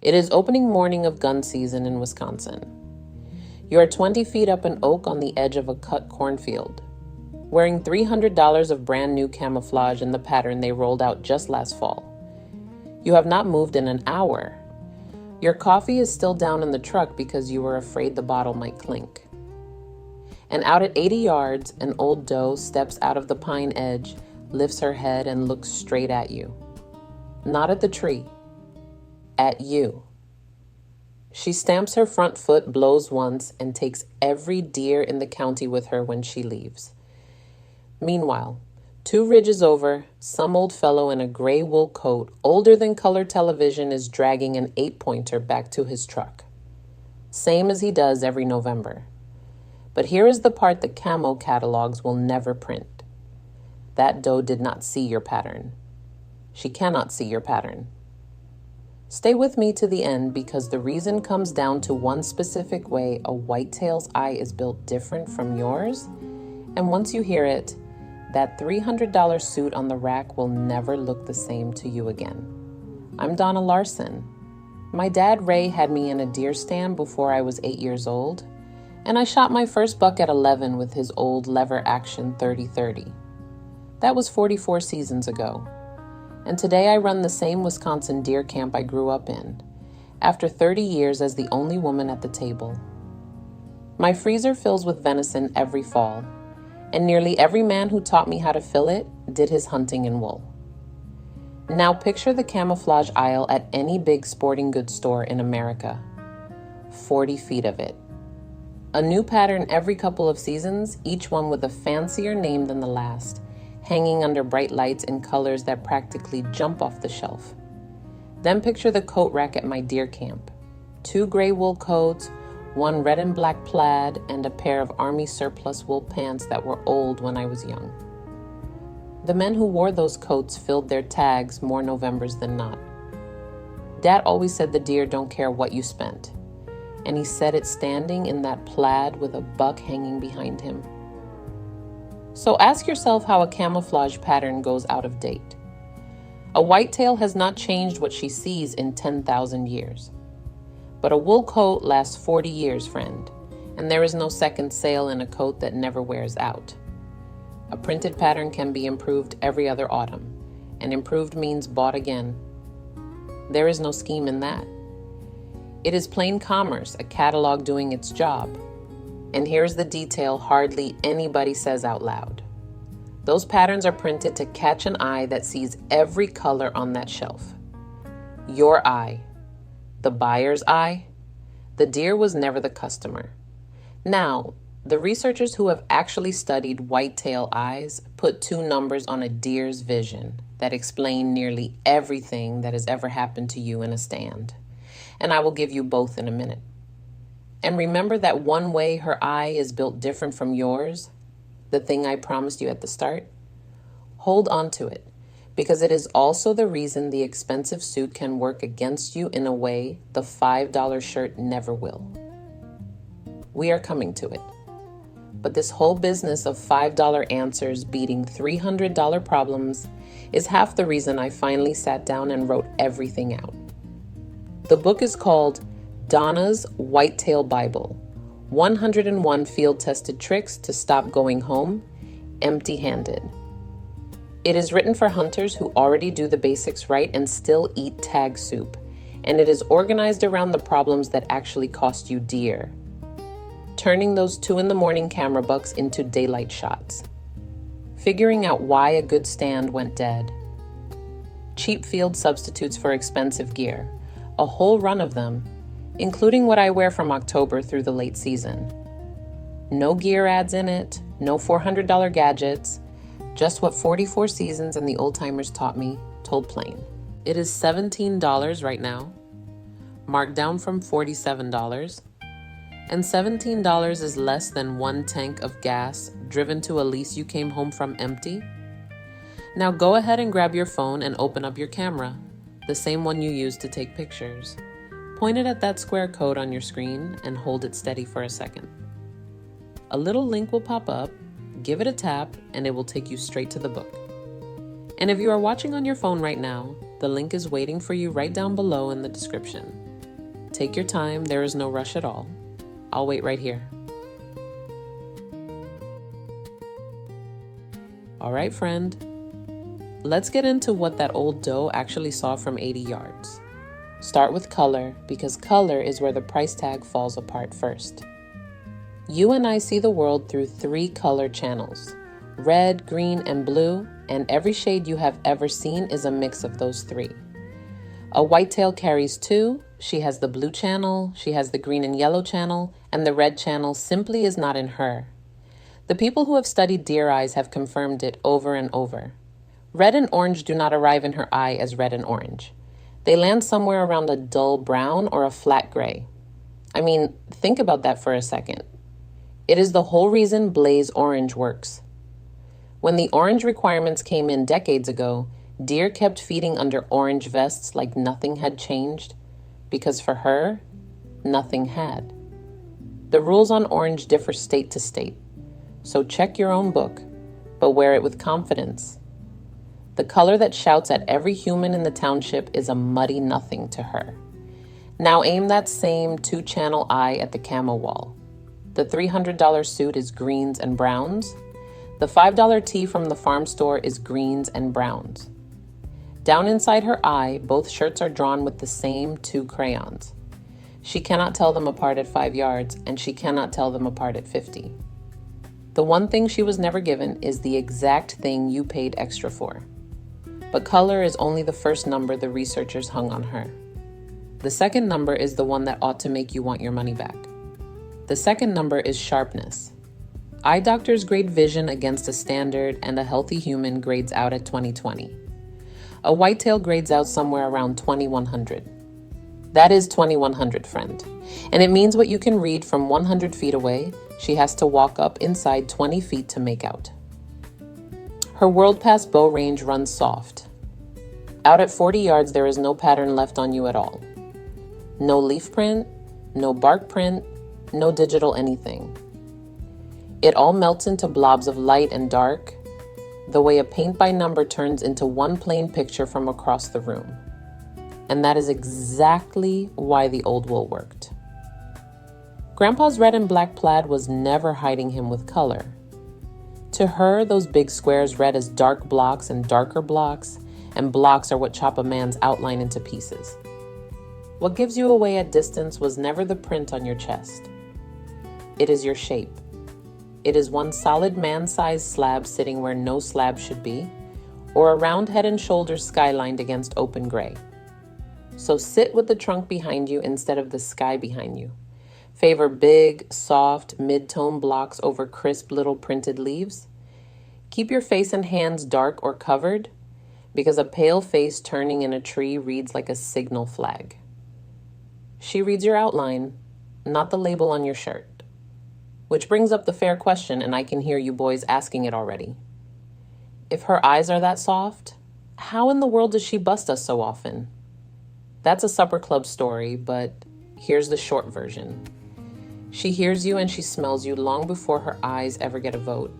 It is opening morning of gun season in Wisconsin. You are 20 feet up an oak on the edge of a cut cornfield, wearing $300 of brand new camouflage in the pattern they rolled out just last fall. You have not moved in an hour. Your coffee is still down in the truck because you were afraid the bottle might clink. And out at 80 yards, an old doe steps out of the pine edge, lifts her head, and looks straight at you. Not at the tree. At you. She stamps her front foot, blows once, and takes every deer in the county with her when she leaves. Meanwhile, 2 ridges over, some old fellow in a gray wool coat, older than color television, is dragging an 8-pointer back to his truck. Same as he does every November. But here is the part the Camo catalogs will never print. That doe did not see your pattern. She cannot see your pattern. Stay with me to the end because the reason comes down to one specific way a whitetail's eye is built different from yours. And once you hear it, that $300 suit on the rack will never look the same to you again. I'm Donna Larsen. My dad Ray had me in a deer stand before I was 8 years old, and I shot my first buck at 11 with his old lever action 30-30. That was 44 seasons ago. And today I run the same Wisconsin deer camp I grew up in, after 30 years as the only woman at the table. My freezer fills with venison every fall, and nearly every man who taught me how to fill it did his hunting in wool. Now picture the camouflage aisle at any big sporting goods store in America. 40 feet of it. A new pattern every couple of seasons, each one with a fancier name than the last, hanging under bright lights in colors that practically jump off the shelf. Then picture the coat rack at my deer camp. 2 gray wool coats, 1 red and black plaid, and a pair of army surplus wool pants that were old when I was young. The men who wore those coats filled their tags more Novembers than not. Dad always said the deer don't care what you spent, and he said it standing in that plaid with a buck hanging behind him. So ask yourself how a camouflage pattern goes out of date. A whitetail has not changed what she sees in 10,000 years. But a wool coat lasts 40 years, friend, and there is no second sale in a coat that never wears out. A printed pattern can be improved every other autumn, and improved means bought again. There is no scheme in that. It is plain commerce, a catalog doing its job. And here's the detail hardly anybody says out loud. Those patterns are printed to catch an eye that sees every color on that shelf. Your eye. The buyer's eye. The deer was never the customer. Now, the researchers who have actually studied whitetail eyes put 2 numbers on a deer's vision that explain nearly everything that has ever happened to you in a stand. And I will give you both in a minute. And remember that one way her eye is built different from yours, the thing I promised you at the start? Hold on to it, because it is also the reason the expensive suit can work against you in a way the $5 shirt never will. We are coming to it. But this whole business of $5 answers beating $300 problems is half the reason I finally sat down and wrote everything out. The book is called Donna's Whitetail Bible, 101 field-tested tricks to stop going home empty-handed. It is written for hunters who already do the basics right and still eat tag soup, and it is organized around the problems that actually cost you dear, turning those 2 a.m. camera bucks into daylight shots, figuring out why a good stand went dead, cheap field substitutes for expensive gear, a whole run of them, including what I wear from October through the late season. No gear ads in it, no $400 gadgets, just what 44 seasons and the old-timers taught me, told plain. It is $17 right now, marked down from $47, and $17 is less than 1 tank of gas driven to a lease you came home from empty. Now go ahead and grab your phone and open up your camera, the same one you use to take pictures. Point it at that square code on your screen and hold it steady for a second. A little link will pop up, give it a tap, and it will take you straight to the book. And if you are watching on your phone right now, the link is waiting for you right down below in the description. Take your time, there is no rush at all. I'll wait right here. All right, friend. Let's get into what that old doe actually saw from 80 yards. Start with color, because color is where the price tag falls apart first. You and I see the world through 3 color channels: red, green, and blue, and every shade you have ever seen is a mix of those 3. A whitetail carries 2. She has the blue channel, she has the green and yellow channel, and the red channel simply is not in her. The people who have studied deer eyes have confirmed it over and over. Red and orange do not arrive in her eye as red and orange. They land somewhere around a dull brown or a flat gray. I mean, think about that for a second. It is the whole reason blaze orange works. When the orange requirements came in decades ago, deer kept feeding under orange vests like nothing had changed, because for her, nothing had. The rules on orange differ state to state, so check your own book, but wear it with confidence. The color that shouts at every human in the township is a muddy nothing to her. Now aim that same 2-channel eye at the camo wall. The $300 suit is greens and browns. The $5 tee from the farm store is greens and browns. Down inside her eye, both shirts are drawn with the same 2 crayons. She cannot tell them apart at 5 yards, and she cannot tell them apart at 50. The one thing she was never given is the exact thing you paid extra for. But color is only the first number the researchers hung on her. The second number is the one that ought to make you want your money back. The second number is sharpness. Eye doctors grade vision against a standard, and a healthy human grades out at 20/20. A whitetail grades out somewhere around 2100. That is 2100, friend. And it means what you can read from 100 feet away, she has to walk up inside 20 feet to make out. Her world pass bow range runs soft. Out at 40 yards, there is no pattern left on you at all. No leaf print, no bark print, no digital anything. It all melts into blobs of light and dark, the way a paint-by-number turns into one plain picture from across the room. And that is exactly why the old wool worked. Grandpa's red and black plaid was never hiding him with color. To her, those big squares read as dark blocks and darker blocks, and blocks are what chop a man's outline into pieces. What gives you away at distance was never the print on your chest. It is your shape. It is one solid man-sized slab sitting where no slab should be, or a round head and shoulders skylined against open gray. So sit with the trunk behind you instead of the sky behind you. Favor big, soft, mid-tone blocks over crisp little printed leaves. Keep your face and hands dark or covered, because a pale face turning in a tree reads like a signal flag. She reads your outline, not the label on your shirt. Which brings up the fair question, and I can hear you boys asking it already. If her eyes are that soft, how in the world does she bust us so often? That's a supper club story, but here's the short version. She hears you and she smells you long before her eyes ever get a vote,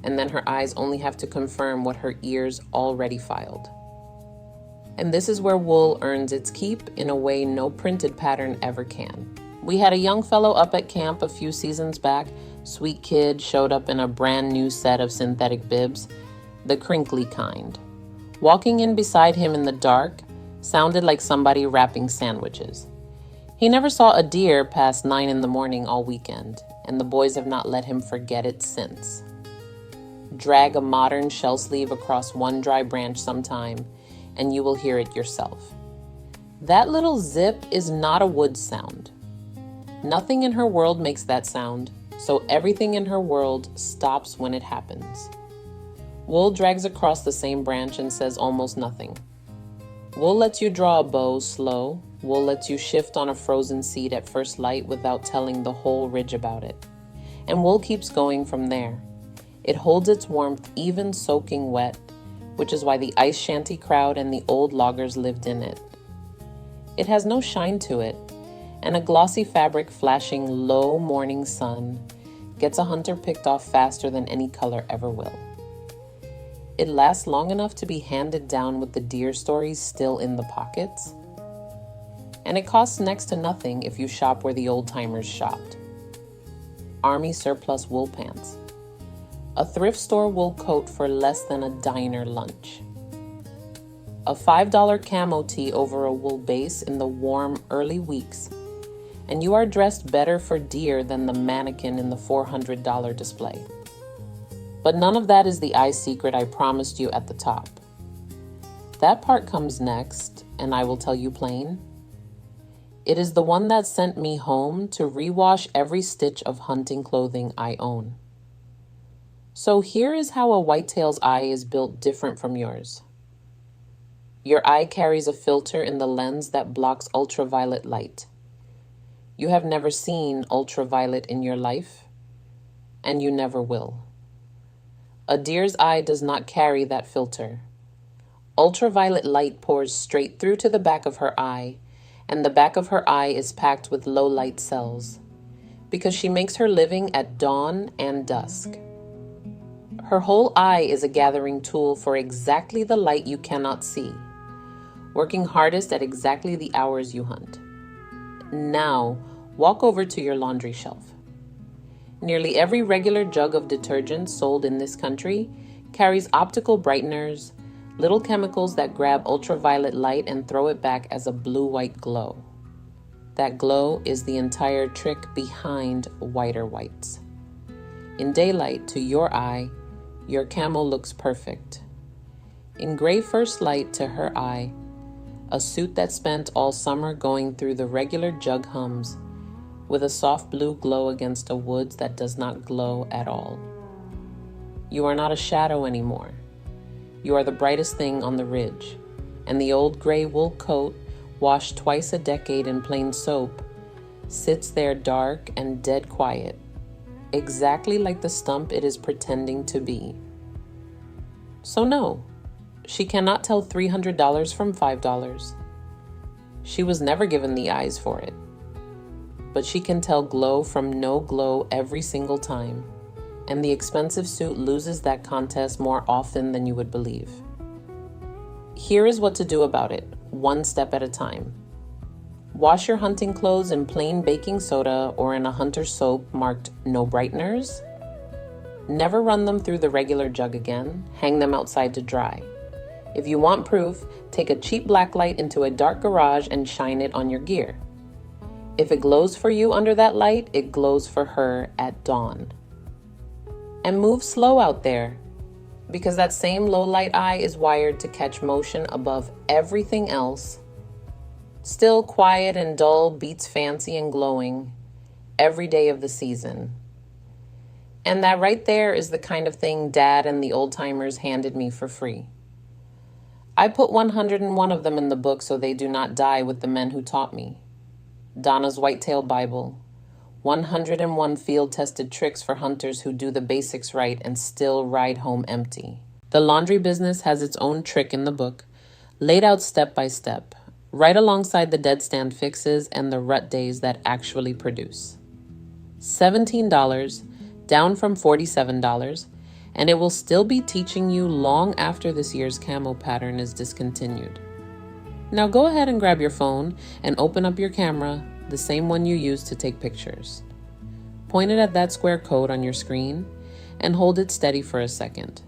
and then her eyes only have to confirm what her ears already filed. And this is where wool earns its keep in a way no printed pattern ever can. We had a young fellow up at camp a few seasons back. Sweet kid, showed up in a brand new set of synthetic bibs, the crinkly kind. Walking in beside him in the dark sounded like somebody wrapping sandwiches. He never saw a deer past 9 in the morning all weekend, and the boys have not let him forget it since. Drag a modern shell sleeve across one dry branch sometime, and you will hear it yourself. That little zip is not a wood sound. Nothing in her world makes that sound, so everything in her world stops when it happens. Wool drags across the same branch and says almost nothing. Wool lets you draw a bow slow. Wool lets you shift on a frozen seed at first light without telling the whole ridge about it. And wool keeps going from there. It holds its warmth even soaking wet, which is why the ice shanty crowd and the old loggers lived in it. It has no shine to it, and a glossy fabric flashing low morning sun gets a hunter picked off faster than any color ever will. It lasts long enough to be handed down with the deer stories still in the pockets. and it costs next to nothing if you shop where the old-timers shopped. Army surplus wool pants. A thrift store wool coat for less than a diner lunch. A $5 camo tee over a wool base in the warm, early weeks, and you are dressed better for deer than the mannequin in the $400 display. But none of that is the eye secret I promised you at the top. That part comes next, and I will tell you plain. It is the one that sent me home to rewash every stitch of hunting clothing I own. So here is how a whitetail's eye is built different from yours. Your eye carries a filter in the lens that blocks ultraviolet light. You have never seen ultraviolet in your life, and you never will. A deer's eye does not carry that filter. Ultraviolet light pours straight through to the back of her eye, and the back of her eye is packed with low light cells, because she makes her living at dawn and dusk. Her whole eye is a gathering tool for exactly the light you cannot see, working hardest at exactly the hours you hunt. Now, walk over to your laundry shelf. Nearly every regular jug of detergent sold in this country carries optical brighteners, little chemicals that grab ultraviolet light and throw it back as a blue-white glow. That glow is the entire trick behind whiter whites. In daylight, to your eye, your camo looks perfect. In gray first light to her eye, a suit that spent all summer going through the regular jug hums, with a soft blue glow against a woods that does not glow at all. You are not a shadow anymore. You are the brightest thing on the ridge, and the old gray wool coat, washed twice a decade in plain soap, sits there dark and dead quiet, exactly like the stump it is pretending to be. So no, she cannot tell $300 from $5. She was never given the eyes for it. But she can tell glow from no glow every single time, and the expensive suit loses that contest more often than you would believe. Here is what to do about it, one step at a time. Wash your hunting clothes in plain baking soda or in a hunter's soap marked no brighteners. Never run them through the regular jug again. Hang them outside to dry. If you want proof, take a cheap black light into a dark garage and shine it on your gear. If it glows for you under that light, it glows for her at dawn. And move slow out there, because that same low light eye is wired to catch motion above everything else. Still quiet and dull beats fancy and glowing every day of the season. And that right there is the kind of thing Dad and the old-timers handed me for free. I put 101 of them in the book so they do not die with the men who taught me. Donna's Whitetail Bible, 101 field-tested tricks for hunters who do the basics right and still ride home empty. The laundry business has its own trick in the book, laid out step by step, right alongside the dead stand fixes and the rut days that actually produce. $17, down from $47, and it will still be teaching you long after this year's camo pattern is discontinued. Now go ahead and grab your phone and open up your camera, the same one you use to take pictures. Point it at that square code on your screen and hold it steady for a second.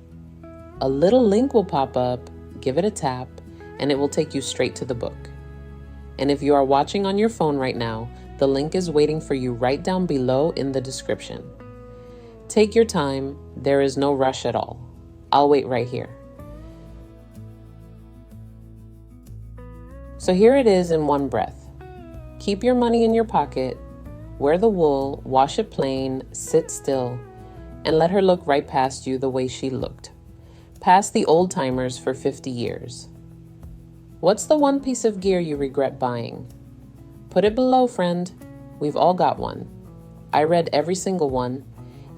A little link will pop up, give it a tap, and it will take you straight to the book. And if you are watching on your phone right now, the link is waiting for you right down below in the description. Take your time, there is no rush at all. I'll wait right here. So here it is in one breath. Keep your money in your pocket, wear the wool, wash it plain, sit still, and let her look right past you the way she looked. Past the old timers for 50 years. What's the one piece of gear you regret buying? Put it below, friend. We've all got one. I read every single one.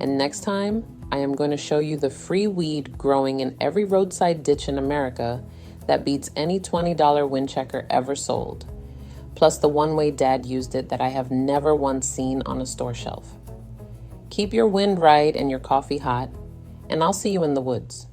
And next time, I am going to show you the free weed growing in every roadside ditch in America that beats any $20 wind checker ever sold, plus the one-way Dad used it that I have never once seen on a store shelf. Keep your wind right and your coffee hot, and I'll see you in the woods.